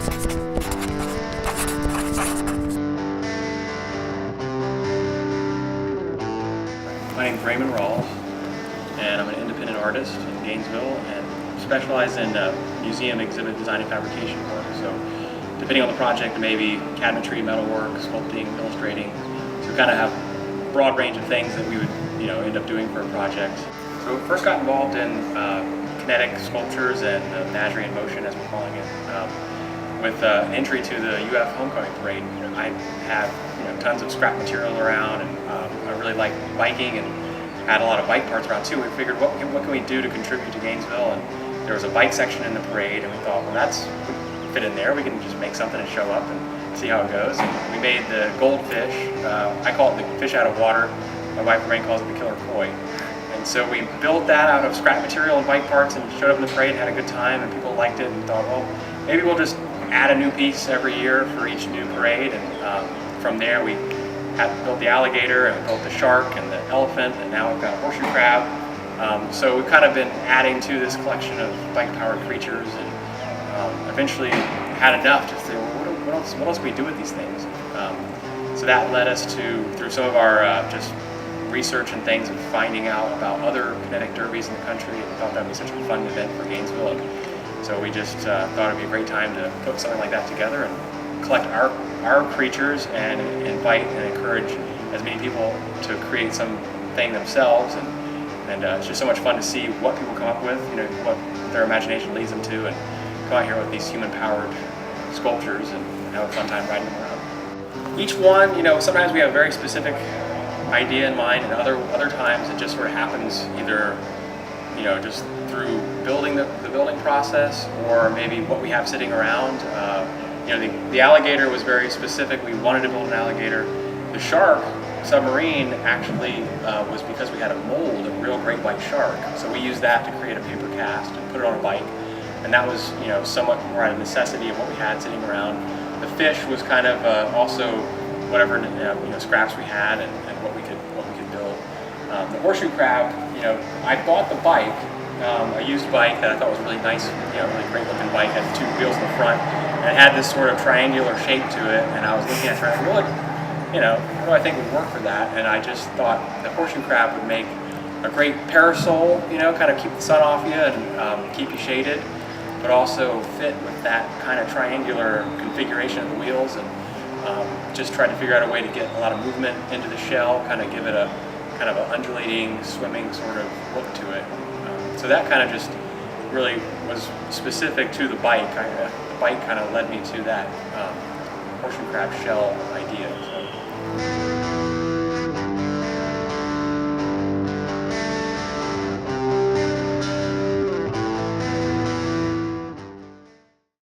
My name is Raymond Rawls, and I'm an independent artist in Gainesville and specialize in museum exhibit design and fabrication work. So depending on the project, maybe cabinetry, metalwork, sculpting, illustrating. So we kind of have a broad range of things that we would end up doing for a project. So first got involved in kinetic sculptures and Menagerie in motion, as we're calling it. With an entry to the UF homecoming parade, I have tons of scrap material around, and I really like biking and had a lot of bike parts around too. We figured, what can we do to contribute to Gainesville? And there was a bike section in the parade, and we thought, well, that's fit in there. We can just make something and show up and see how it goes. And we made the goldfish. I call it the fish out of water. My wife Raymond calls it the killer koi. And so we built that out of scrap material and bike parts and showed up in the parade and had a good time, and people liked it, and thought, well, maybe we'll just add a new piece every year for each new parade. And from there we built the alligator, and we built the shark and the elephant, and now we've got a horseshoe crab. So we've kind of been adding to this collection of bike-powered creatures, and eventually had enough to say, well, what else can we do with these things? So that led us to, through some of our just research and things, and finding out about other kinetic derbies in the country, and thought that would be such a fun event for Gainesville. And so we just thought it'd be a great time to put something like that together and collect our creatures and invite and encourage as many people to create something themselves. And it's just so much fun to see what people come up with, what their imagination leads them to, and come out here with these human-powered sculptures and have a fun time riding them around. Each one, sometimes we have a very specific idea in mind, and other times it just sort of happens either just through building the building process, or maybe what we have sitting around. The alligator was very specific. We wanted to build an alligator. The shark submarine actually was because we had a mold of real great white shark. So we used that to create a paper cast and put it on a bike. And that was somewhat more out of necessity of what we had sitting around. The fish was kind of also whatever scraps we had and what we could build. The horseshoe crab, I bought the bike, a used bike that I thought was really nice, really great looking bike. It had two wheels in the front, and it had this sort of triangular shape to it. And I was looking at it, trying to what do I think would work for that? And I just thought the horseshoe crab would make a great parasol, kind of keep the sun off you and keep you shaded, but also fit with that kind of triangular configuration of the wheels, and just tried to figure out a way to get a lot of movement into the shell, kind of give it a kind of an undulating, swimming sort of look to it. So that kind of just really was specific to the bike. The bike kind of led me to that horseshoe crab shell idea. So.